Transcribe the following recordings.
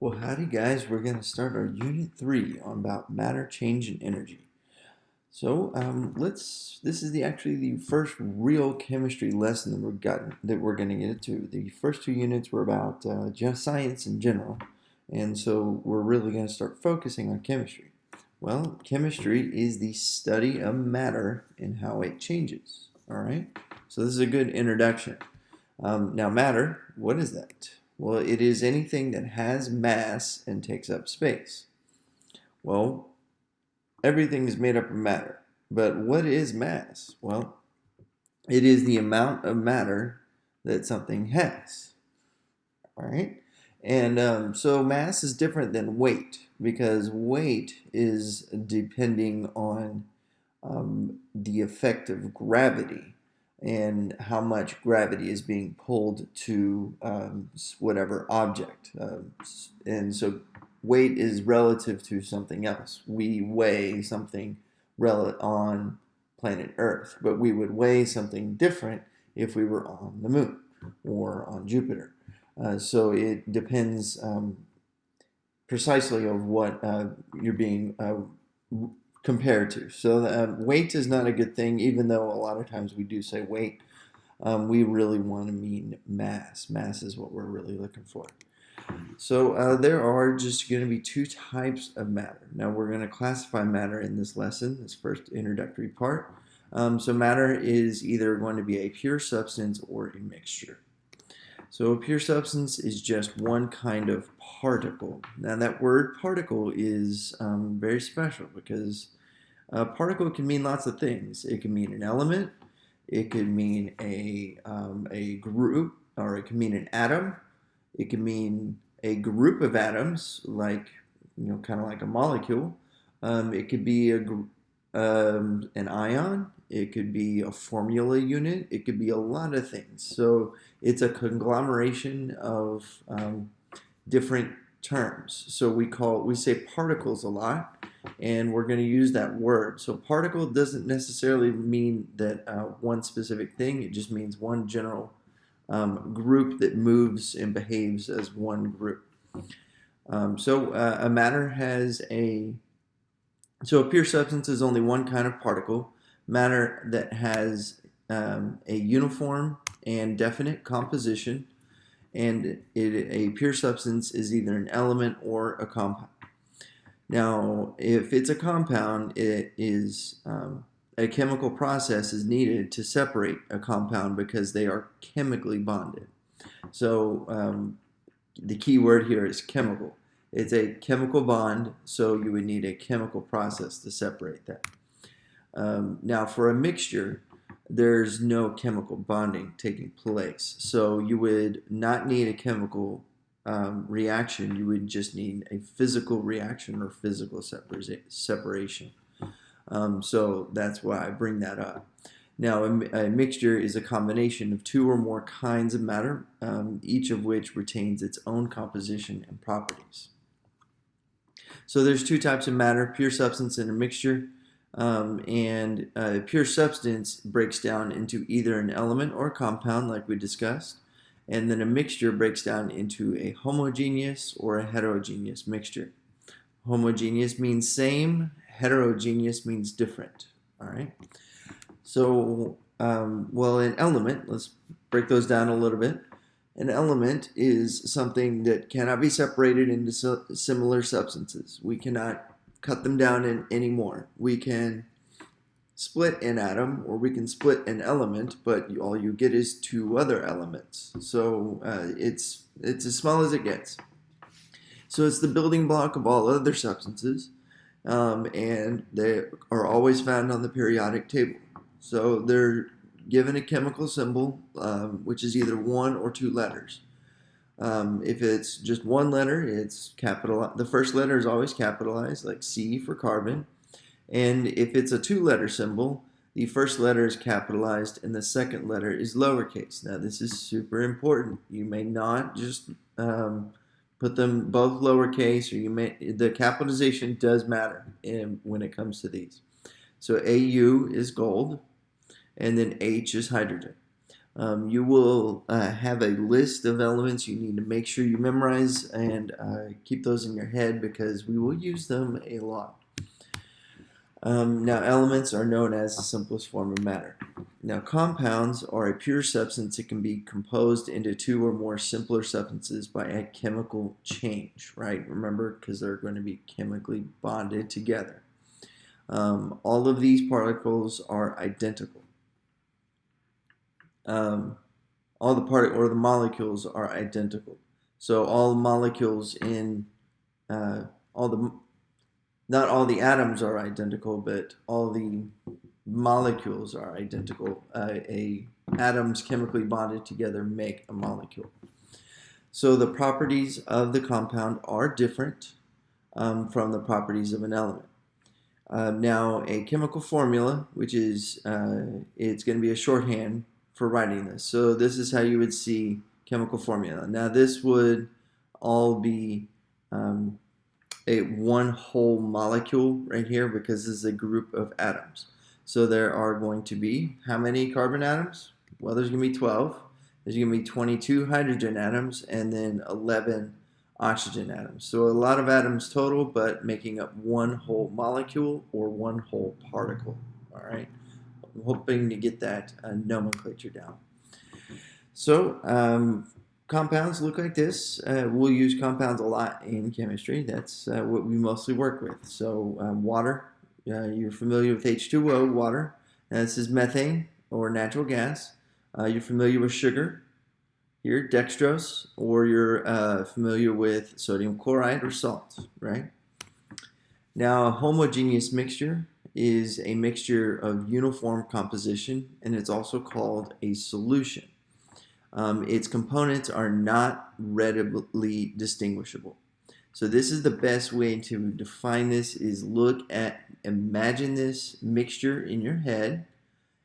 Well, howdy guys, we're going to start our Unit 3 on about matter, change, and energy. So this is actually the first real chemistry lesson that we're going to get into. The first two units were about just science in general, and so we're really going to start focusing on chemistry. Well, chemistry is the study of matter and how it changes, all right? So this is a good introduction. Now matter, what is that? Well, it is anything that has mass and takes up space. Well, everything is made up of matter. But what is mass? Well, it is the amount of matter that something has. All right? And so mass is different than weight because weight is depending on the effect of gravity and how much gravity is being pulled to whatever object. And so weight is relative to something else. We weigh something on planet Earth, but we would weigh something different if we were on the moon or on Jupiter. So it depends precisely of what you're being compared to. So weight is not a good thing, even though a lot of times we do say weight. We really want to mean mass. Mass is what we're really looking for. So there are just going to be two types of matter. Now we're going to classify matter in this lesson, this first introductory part. So matter is either going to be a pure substance or a mixture. So a pure substance is just one kind of particle. Now that word particle is very special because a particle can mean lots of things. It can mean an element, it could mean a group, or it can mean an atom. It can mean a group of atoms, like kind of like a molecule. It could be an ion. It could be a formula unit. It could be a lot of things. So it's a conglomeration of different terms. So we say particles a lot, and we're going to use that word. So particle doesn't necessarily mean that one specific thing. It just means one general group that moves and behaves as one group. So a matter has so a pure substance is only one kind of particle, matter that has a uniform and definite composition, and a pure substance is either an element or a compound. Now, if it's a compound, it is a chemical process is needed to separate a compound because they are chemically bonded. So the key word here is chemical. It's a chemical bond, so you would need a chemical process to separate that. Now, for a mixture, there's no chemical bonding taking place. So you would not need a chemical reaction. You would just need a physical reaction or physical separation. So that's why I bring that up. Now, a mixture is a combination of two or more kinds of matter, each of which retains its own composition and properties. So there's two types of matter, pure substance and a mixture. And pure substance breaks down into either an element or a compound, like we discussed. And then a mixture breaks down into a homogeneous or a heterogeneous mixture. Homogeneous means same, heterogeneous means different. All right. So, well, an element, let's break those down a little bit. An element is something that cannot be separated into similar substances. We cannot cut them down anymore. We can split an atom or we can split an element, but all you get is two other elements. So it's as small as it gets. So it's the building block of all other substances, and they are always found on the periodic table. So they're given a chemical symbol, which is either one or two letters. If it's just one letter, it's capitalized. The first letter is always capitalized, like C for carbon. And if it's a two-letter symbol, the first letter is capitalized and the second letter is lowercase. Now, this is super important. You may not just put them both lowercase, or the capitalization does matter when it comes to these. So AU is gold, and then H is hydrogen. You will have a list of elements you need to make sure you memorize and keep those in your head because we will use them a lot. Now, elements are known as the simplest form of matter. Now, compounds are a pure substance that can be composed into two or more simpler substances by a chemical change, right? Remember, because they're going to be chemically bonded together. All of these particles are identical. All the molecules are identical. So all the molecules in not all the atoms are identical, but all the molecules are identical. Atoms chemically bonded together make a molecule. So the properties of the compound are different from the properties of an element. Now, a chemical formula, which is it's going to be a shorthand for writing this. So this is how you would see chemical formula. Now, this would all be a one whole molecule right here because this is a group of atoms. So there are going to be how many carbon atoms? Well, there's going to be 12. There's going to be 22 hydrogen atoms and then 11 oxygen atoms. So a lot of atoms total, but making up one whole molecule or one whole particle. All right. I'm hoping to get that nomenclature down. So compounds look like this. We'll use compounds a lot in chemistry. That's what we mostly work with. So water, you're familiar with H2O, water. This is methane or natural gas. You're familiar with sugar. Here, dextrose, or you're familiar with sodium chloride or salt, right? Now, a homogeneous mixture is a mixture of uniform composition, and it's also called a solution. Its components are not readily distinguishable. So this is the best way to define this is imagine this mixture in your head,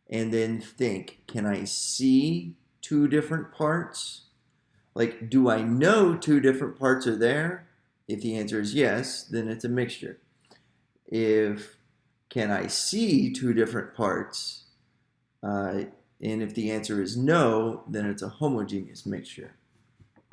and then think, can I see two different parts? Like, do I know two different parts are there? If the answer is yes, then it's a mixture. Can I see two different parts? And if the answer is no, then it's a homogeneous mixture.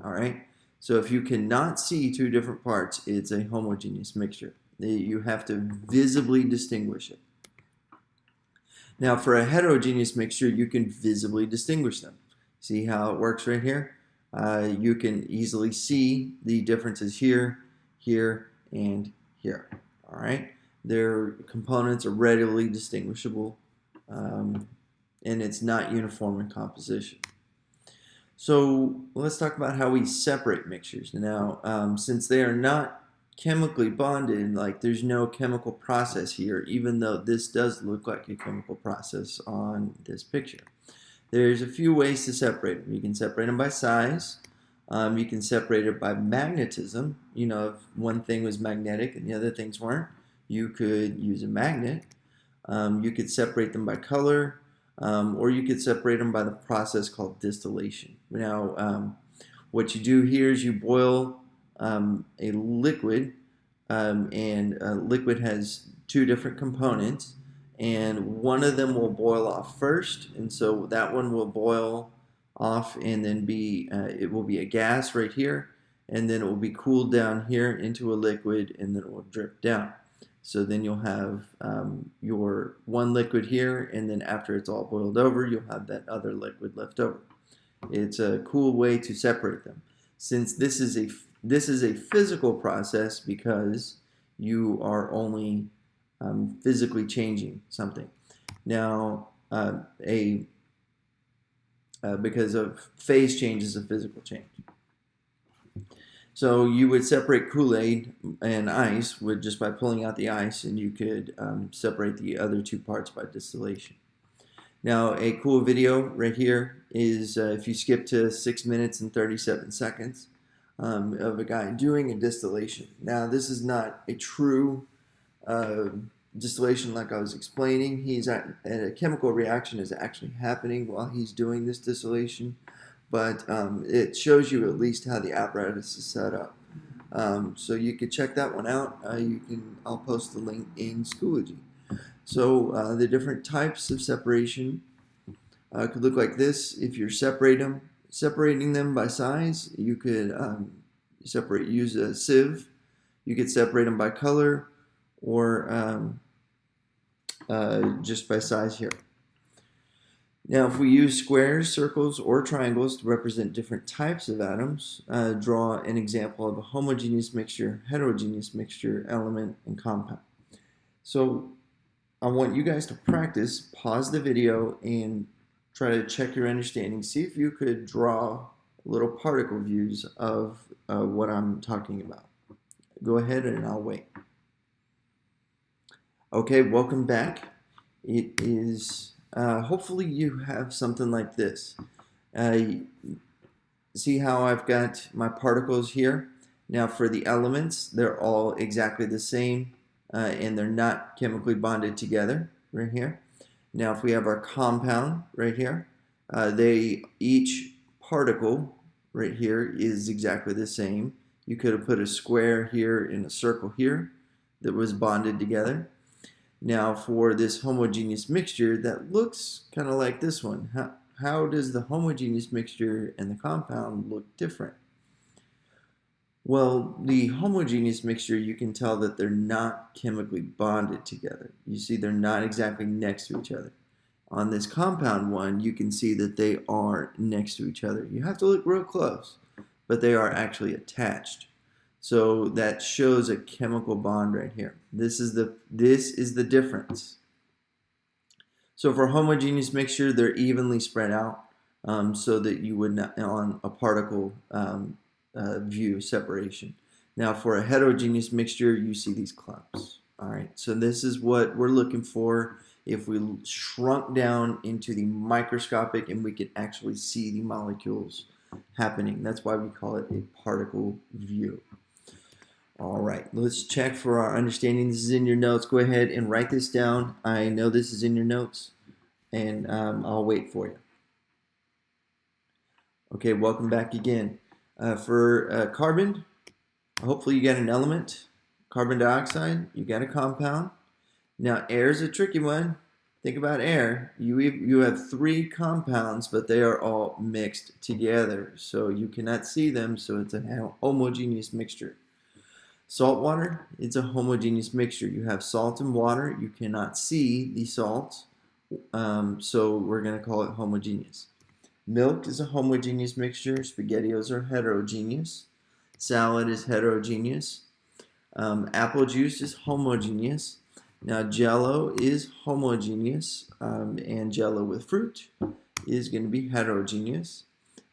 All right? So if you cannot see two different parts, it's a homogeneous mixture. You have to visibly distinguish it. Now, for a heterogeneous mixture, you can visibly distinguish them. See how it works right here? You can easily see the differences here, here, and here. All right? Their components are readily distinguishable, and it's not uniform in composition. So let's talk about how we separate mixtures. Now, since they are not chemically bonded, like there's no chemical process here, even though this does look like a chemical process on this picture. There's a few ways to separate them. You can separate them by size. You can separate it by magnetism. You know, if one thing was magnetic and the other things weren't, you could use a magnet. You could separate them by color, or you could separate them by the process called distillation. Now, what you do here is you boil a liquid, and a liquid has two different components, and one of them will boil off first, and so that one will boil off and then it will be a gas right here, and then it will be cooled down here into a liquid, and then it will drip down. So then you'll have your one liquid here, and then after it's all boiled over, you'll have that other liquid left over. It's a cool way to separate them. Since this is a physical process because you are only physically changing something. Now, because of phase change is a physical change. So you would separate Kool-Aid and ice just by pulling out the ice, and you could separate the other two parts by distillation. Now, a cool video right here is if you skip to 6 minutes and 37 seconds of a guy doing a distillation. Now, this is not a true distillation like I was explaining. A chemical reaction is actually happening while he's doing this distillation, but it shows you at least how the apparatus is set up. So you could check that one out. I'll post the link in Schoology. So the different types of separation It could look like this. If you're separating them by size, you could use a sieve. You could separate them by color or just by size here. Now, if we use squares, circles, or triangles to represent different types of atoms, draw an example of a homogeneous mixture, heterogeneous mixture, element, and compound. So I want you guys to practice, pause the video, and try to check your understanding. See if you could draw little particle views of what I'm talking about. Go ahead and I'll wait. Okay, welcome back. It is, hopefully you have something like this. See how I've got my particles here? Now for the elements, they're all exactly the same and they're not chemically bonded together right here. Now if we have our compound right here, each particle right here is exactly the same. You could have put a square here and a circle here that was bonded together. Now for this homogeneous mixture that looks kind of like this one, how does the homogeneous mixture and the compound look different? Well, the homogeneous mixture, you can tell that they're not chemically bonded together. You see they're not exactly next to each other. On this compound one, you can see that they are next to each other. You have to look real close, but they are actually attached. So that shows a chemical bond right here. This is the difference. So for homogeneous mixture, they're evenly spread out so that you would not on a particle view separation. Now for a heterogeneous mixture, you see these clumps. All right, so this is what we're looking for if we shrunk down into the microscopic and we could actually see the molecules happening. That's why we call it a particle view. All right, let's check for our understanding. This is in your notes. Go ahead and write this down. I know this is in your notes, and I'll wait for you. Okay, welcome back again. For carbon, hopefully you got an element. Carbon dioxide, you got a compound. Now, air is a tricky one. Think about air. You have three compounds, but they are all mixed together, so you cannot see them, so it's a homogeneous mixture. Salt water, it's a homogeneous mixture. You have salt and water. You cannot see the salt, so we're going to call it homogeneous. Milk is a homogeneous mixture. SpaghettiOs are heterogeneous. Salad is heterogeneous. Apple juice is homogeneous. Now Jello is homogeneous, and Jello with fruit is going to be heterogeneous.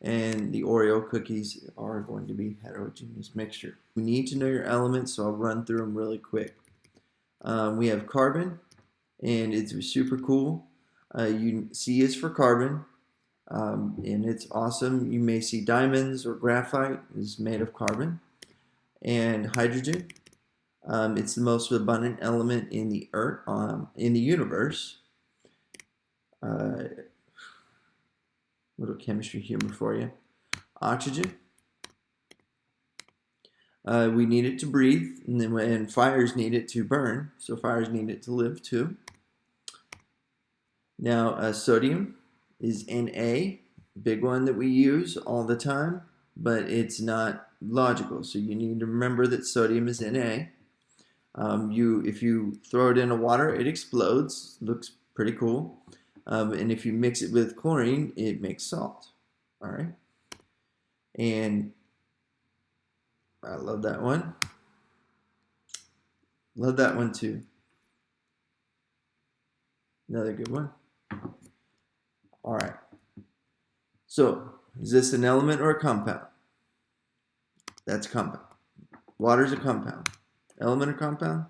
And the Oreo cookies are going to be heterogeneous mixture. We need to know your elements, so I'll run through them really quick. We have carbon, and it's super cool. C is for carbon, and it's awesome. You may see diamonds or graphite is made of carbon. And hydrogen, it's the most abundant element in the earth, in the universe. Little chemistry humor for you. Oxygen. We need it to breathe, and fires need it to burn, so fires need it to live too. Now, sodium is Na, big one that we use all the time, but it's not logical, so you need to remember that sodium is Na. If you throw it in water, it explodes. Looks pretty cool. And if you mix it with chlorine, it makes salt. All right. And I love that one. Love that one too. Another good one. All right. So, is this an element or a compound? That's a compound. Water is a compound. Element or compound?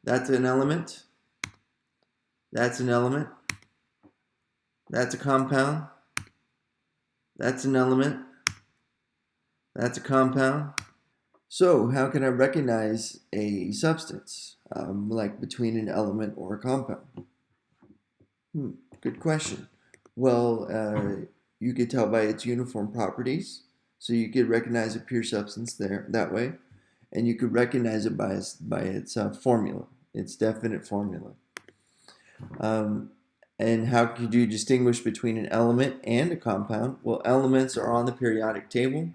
That's an element. That's an element. That's a compound. That's an element. That's a compound. So how can I recognize a substance, like between an element or a compound? Good question. Well, you could tell by its uniform properties. So you could recognize a pure substance there that way. And you could recognize it by its formula, its definite formula. And how could you distinguish between an element and a compound? Well, elements are on the periodic table,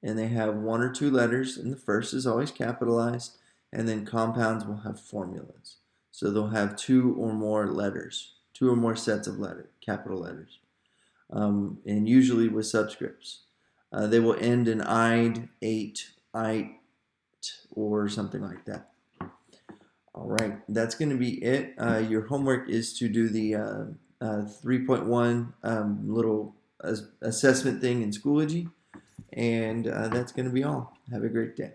and they have one or two letters, and the first is always capitalized, and then compounds will have formulas. So they'll have two or more letters, two or more sets of letters, capital letters, and usually with subscripts. They will end in "ide," "ate," "ite," or something like that. All right, that's going to be it. Your homework is to do the 3.1 little assessment thing in Schoology, and that's going to be all. Have a great day.